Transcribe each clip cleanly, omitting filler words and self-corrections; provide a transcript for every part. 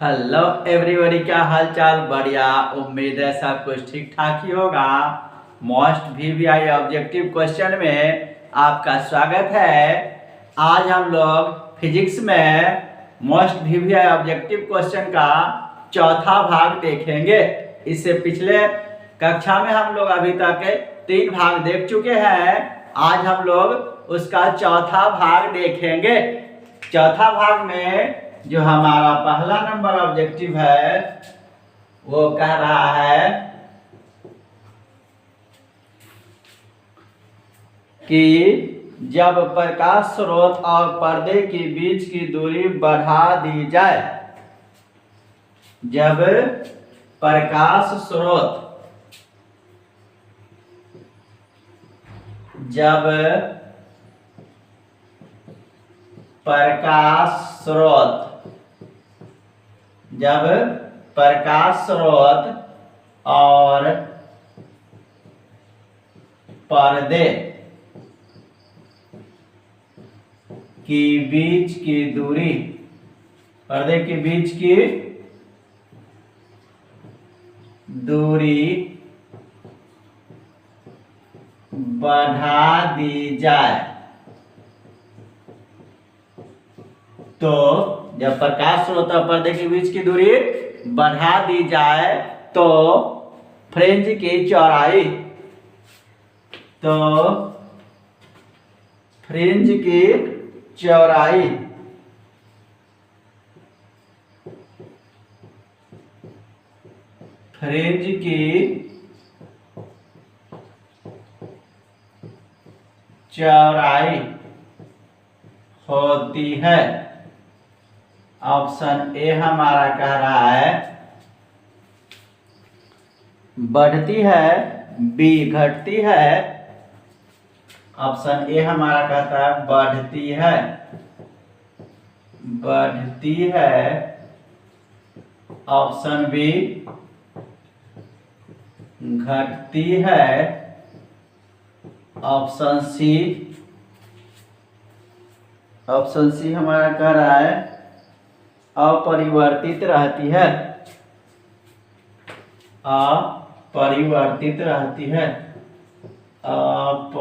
Hello everybody, क्या हाल चाल। बढ़िया, उम्मीद है सब कुछ ठीक ठाक ही होगा। मोस्ट वीवीआई ऑब्जेक्टिव क्वेश्चन में आपका स्वागत है। आज हम लोग फिजिक्स में मोस्ट वीवीआई ऑब्जेक्टिव क्वेश्चन का चौथा भाग देखेंगे। इससे पिछले कक्षा में हम लोग अभी तक 3 भाग देख चुके हैं। आज हम लोग उसका चौथा भाग देखेंगे। चौथा भाग में जो हमारा पहला नंबर ऑब्जेक्टिव है वो कह रहा है कि जब प्रकाश स्रोत और पर्दे के बीच की दूरी बढ़ा दी जाए, जब प्रकाश स्रोत जब प्रकाश स्रोत जब प्रकाश स्रोत और पर्दे की बीच की दूरी पर्दे के बीच की दूरी बढ़ा दी जाए, तो जब प्रकाश स्रोत और पर्दे के बीच की दूरी बढ़ा दी जाए तो फ्रिंज की चौड़ाई फ्रिंज की चौड़ाई फ्रिंज की चौड़ाई होती है। ऑप्शन ए हमारा कह रहा है बढ़ती है, बी घटती है। ऑप्शन ए हमारा कहता है बढ़ती है। ऑप्शन बी घटती है। ऑप्शन सी हमारा कह रहा है अपरिवर्तित रहती है। अपरिवर्तित रहती है। अपरिवर्तित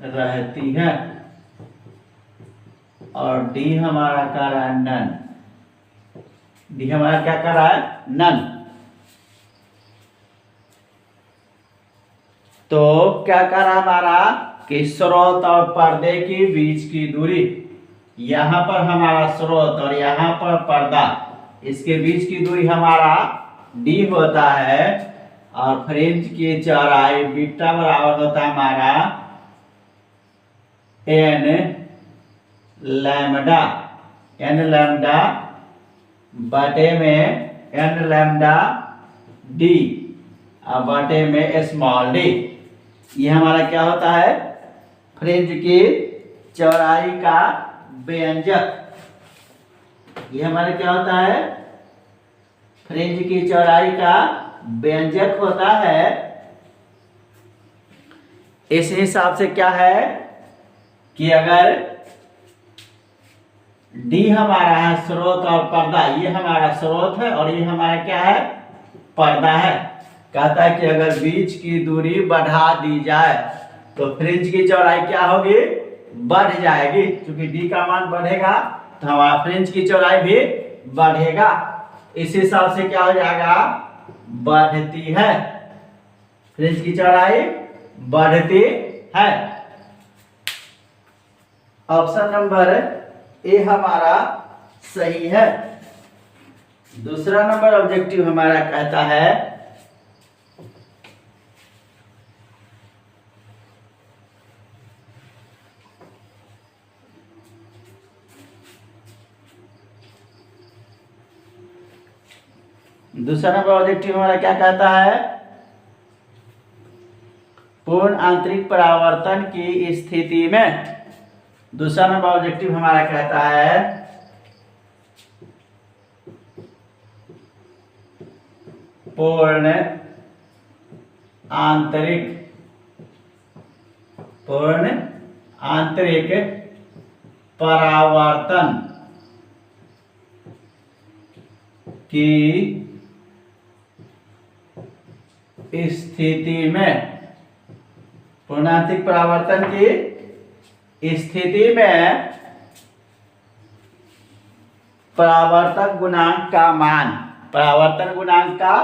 रहती है। और डी हमारा कह रहा है नन। डी हमारा क्या कर रहा है? नन। तो क्या कर रहा हमारा कि स्रोत और पर्दे के बीच की दूरी, यहां पर हमारा स्रोत और यहां पर पर्दा, इसके बीच की दूरी हमारा डी होता है। और फ्रिंज की चौड़ाई बीटा बराबर होता है हमारा एन लैम्डा बटे में एन लैम्डा डी और बटे में स्मॉल डी। ये हमारा क्या होता है? फ्रिंज की चौड़ाई का व्यंजक। ये हमारा क्या होता है? फ्रिंज की चौड़ाई का व्यंजक होता है। इस हिसाब से क्या है कि अगर डी हमारा है स्रोत और पर्दा, ये हमारा स्रोत है और ये हमारा क्या है? पर्दा है। कहता है कि अगर बीच की दूरी बढ़ा दी जाए तो फ्रिंज की चौड़ाई क्या होगी? बढ़ जाएगी। क्योंकि डी का मान बढ़ेगा तो हमारा फ्रिंज की चौड़ाई भी बढ़ेगा। इस हिसाब से क्या हो जाएगा? बढ़ती है। फ्रिंज की चौड़ाई बढ़ती है। ऑप्शन नंबर ए हमारा सही है। दूसरा नंबर ऑब्जेक्टिव हमारा कहता है हमारा क्या कहता है? पूर्ण आंतरिक परावर्तन की स्थिति में, दूसरा नंबर ऑब्जेक्टिव हमारा कहता है पूर्ण आंतरिक आंतरिक परावर्तन की स्थिति में, पूर्णांतिक परावर्तन की स्थिति में परावर्तक गुणांक का मान, परावर्तन गुणांक का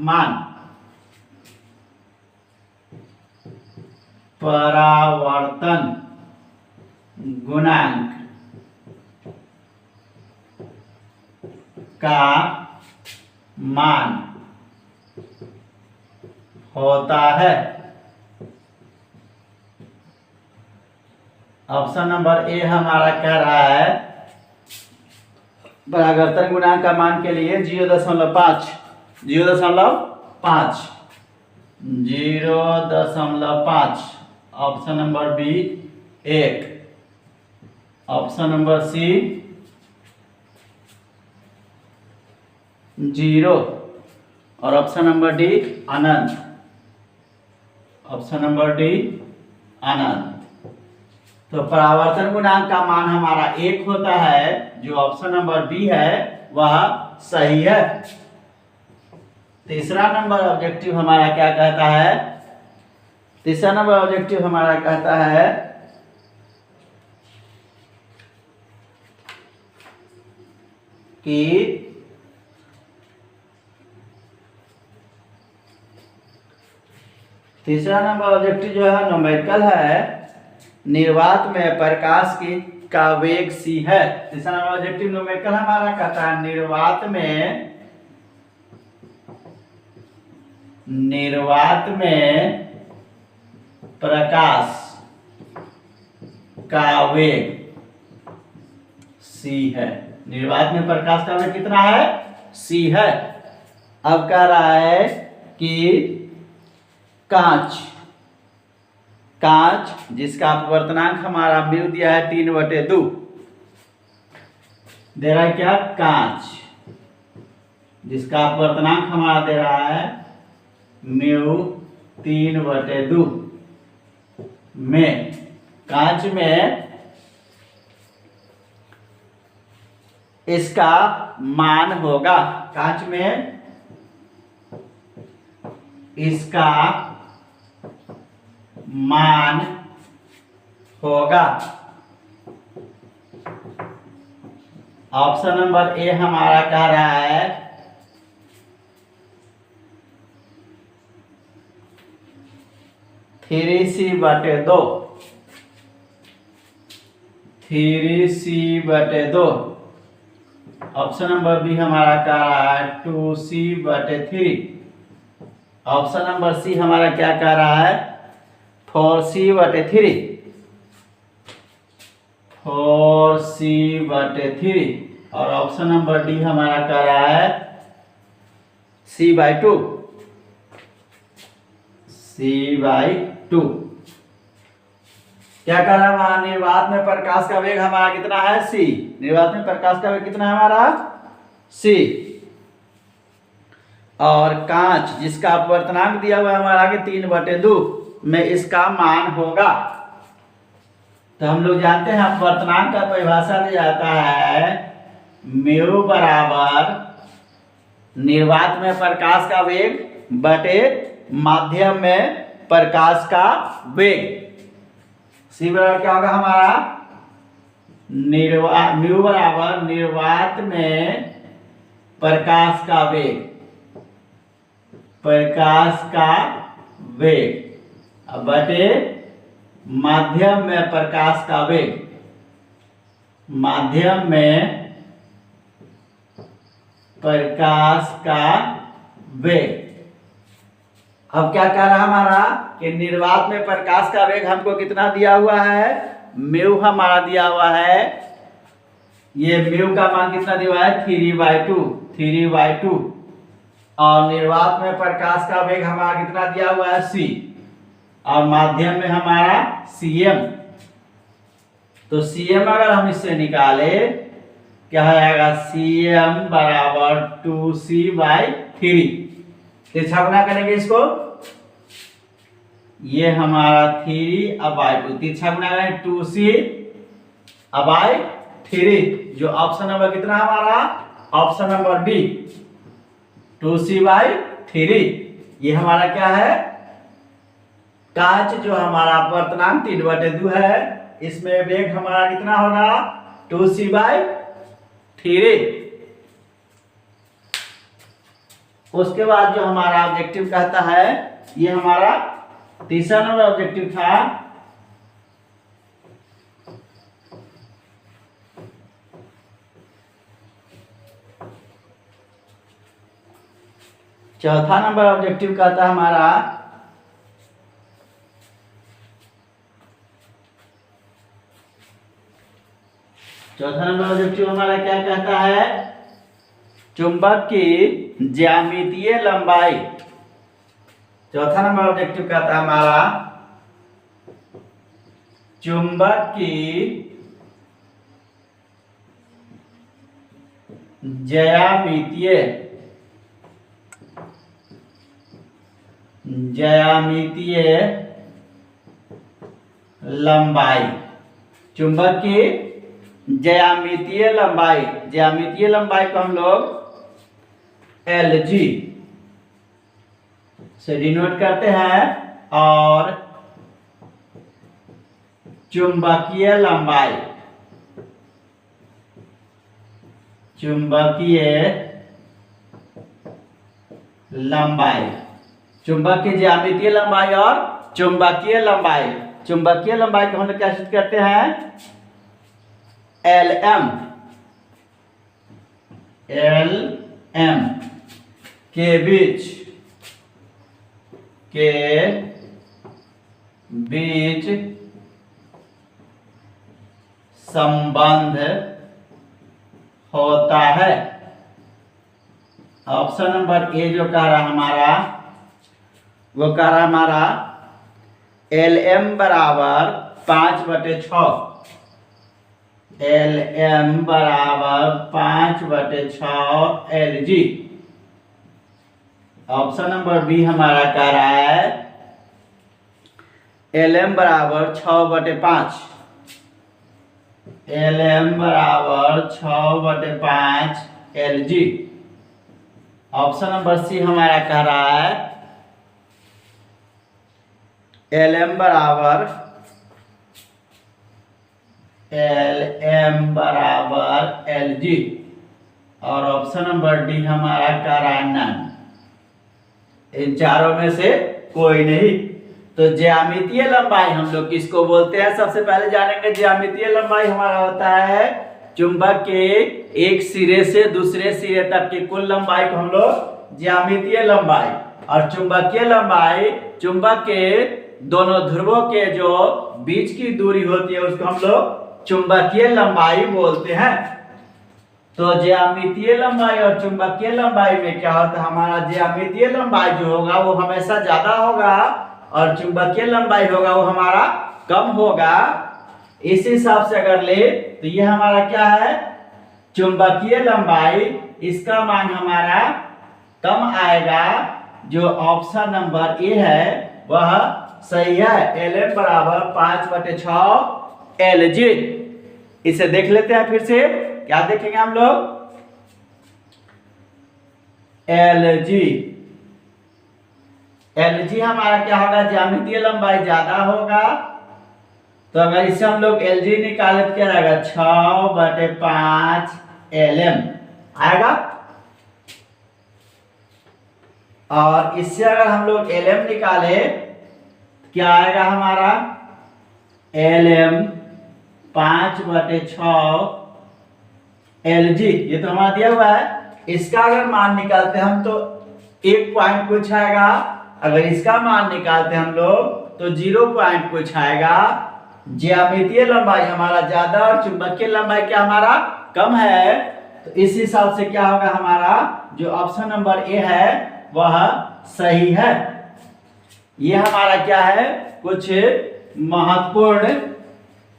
मान, परावर्तन गुणांक का मान होता है। ऑप्शन नंबर ए हमारा कह रहा है परावर्तन गुणांक का मान के लिए 0.5 0.5। Option number B 1, option number C 0 और ऑप्शन नंबर डी अनंत। ऑप्शन नंबर डी अनंत। तो परावर्तन गुणांक का मान हमारा 1 होता है, जो ऑप्शन नंबर बी है वह सही है। तीसरा नंबर ऑब्जेक्टिव हमारा क्या कहता है? तीसरा नंबर ऑब्जेक्टिव हमारा कहता है कि तीसरा नंबर ऑब्जेक्टिव जो है न्यूमेरिकल है, निर्वात में प्रकाश की का वेग c है। तीसरा नंबर ऑब्जेक्टिव न्यूमेरिकल हमारा कहता है निर्वात में प्रकाश का वेग c है। निर्वात में प्रकाश का वेग कितना है? c है। अब कह रहा है कि कांच जिसका अपवर्तनांक हमारा म्यू दिया है 3/2, दे रहा है क्या? कांच जिसका अपवर्तनांक हमारा दे रहा है म्यू 3/2 में, कांच में इसका मान होगा, कांच में इसका मान होगा। ऑप्शन नंबर ए हमारा कह रहा है 3c/2, 3c/2। Option number B हमारा कह रहा है 2c/3। ऑप्शन नंबर सी हमारा क्या कह रहा है? 4c/3, 4c/3। और ऑप्शन नंबर डी हमारा कह रहा है c/2, c/2। क्या कह रहा है वहां? निर्वात में प्रकाश का वेग हमारा कितना है? c। निर्वात में प्रकाश का वेग कितना है हमारा? c। और कांच जिसका अपवर्तनांक दिया हुआ है हमारा कि 3/2 में इसका मान होगा। तो हम लोग जानते हैं अपवर्तनांक का परिभाषा दिया जाता है म्यू बराबर निर्वात में प्रकाश का वेग बटे माध्यम में प्रकाश का वेग। सी बराबर क्या होगा हमारा? म्यू बराबर निर्वात में प्रकाश का वेग, प्रकाश का वेग बटे माध्यम में प्रकाश का वेग, माध्यम में प्रकाश का वेग। अब क्या कह रहा हमारा कि निर्वात में प्रकाश का वेग हमको कितना दिया हुआ है? म्यू हमारा दिया हुआ है, ये म्यू का मान कितना दिया हुआ है? 3/2। और निर्वात में प्रकाश का वेग हमारा कितना दिया हुआ है? c। और माध्यम में हमारा cm। तो cm अगर हम इससे निकाले क्या आएगा? cm बराबर 2c/3। तो छगुना करेंगे इसको ये हमारा 3/2 तिरछा गुना करें 2c/3 जो ऑप्शन नंबर कितना हमारा ऑप्शन नंबर बी 2c/3 ये हमारा क्या है कांच जो हमारा अपवर्तनांक 3/2 है इसमें वेग हमारा कितना होगा 2c/3। उसके बाद जो हमारा ऑब्जेक्टिव कहता है ये हमारा तीसरा नंबर ऑब्जेक्टिव था चौथा नंबर ऑब्जेक्टिव कहता है हमारा चौथा नंबर ऑब्जेक्टिव हमारा क्या कहता है चुंबक की ज्यामितीय लंबाई चौथा नंबर ऑब्जेक्टिव कहता है हमारा चुंबक की ज्यामितीय लंबाई चुंबक की ज्यामितीय लंबाई को हम लोग LG से डिनोट करते हैं और चुंबकीय लंबाई चुंबक की ज्यामितीय लंबाई और चुंबकीय लंबाई को हम लोग क्या सिद्ध करते हैं LM के बीच संबंध होता है। ऑप्शन नंबर ए जो कह रहा हमारा वो कह रहा हमारा LM बराबर 5/6 LM बराबर 5/6 LG। ऑप्शन नंबर बी हमारा कह रहा है LM बराबर 6/5 LM बराबर 6/5 LG। ऑप्शन नंबर सी हमारा कह रहा है LM बराबर LG और ऑप्शन नंबर डी हमारा कह रहा है नन इन चारों में से कोई नहीं। तो ज्यामितीय लंबाई हम लोग किसको बोलते हैं सबसे पहले जानेंगे। ज्यामितीय लंबाई हमारा होता है चुंबक के एक सिरे से दूसरे सिरे तक की कुल लंबाई को हम लोग ज्यामितीय लंबाई और चुंबकीय लंबाई चुंबक के दोनों ध्रुवों के जो बीच की दूरी होती है उसको हम लोग चुंबकीय लंबाई बोलते हैं। तो ज्यामितीय लंबाई और चुंबकीय लंबाई में क्या होता है हमारा ज्यामितीय लंबाई जो होगा वो हमेशा ज्यादा होगा और चुंबकीय लंबाई होगा वो हमारा कम होगा। इस हिसाब से अगर ले तो ये हमारा क्या है चुंबकीय लंबाई इसका मान हमारा कम आएगा। जो ऑप्शन नंबर ए है वह सही है LM बराबर 5/6 LG। इसे देख लेते हैं फिर से क्या देखेंगे हम लोग LG हमारा क्या होगा ज्यामितीय लंबाई ज्यादा होगा। तो अगर इसे हम लोग LG निकाले तो क्या रहेगा 6/5 LM आएगा। और इससे अगर हम लोग LM निकाले क्या आएगा हमारा LM 5/6 LG ये तो हमारा दिया हुआ है। इसका अगर मान निकालते हम तो 1 पॉइंट कुछ आएगा। अगर इसका मान निकालते हम लोग तो 0 पॉइंट कुछ आएगा। ज्यामितीय लंबाई हमारा ज्यादा और चुंबकीय लंबाई क्या हमारा कम है। तो इस हिसाब से क्या होगा हमारा जो ऑप्शन नंबर ए है वह सही है। ये हमारा क्या है कुछ महत्वपूर्ण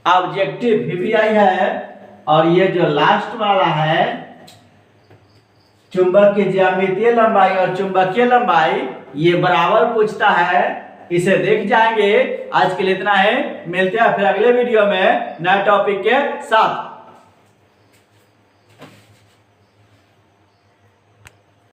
ऑब्जेक्टिव VVI है। और ये जो लास्ट वाला है चुंबक की ज्यामितीय लंबाई और चुंबकीय लंबाई ये बराबर पूछता है इसे देख जाएंगे। आज के लिए इतना है, मिलते हैं फिर अगले वीडियो में नए टॉपिक के साथ।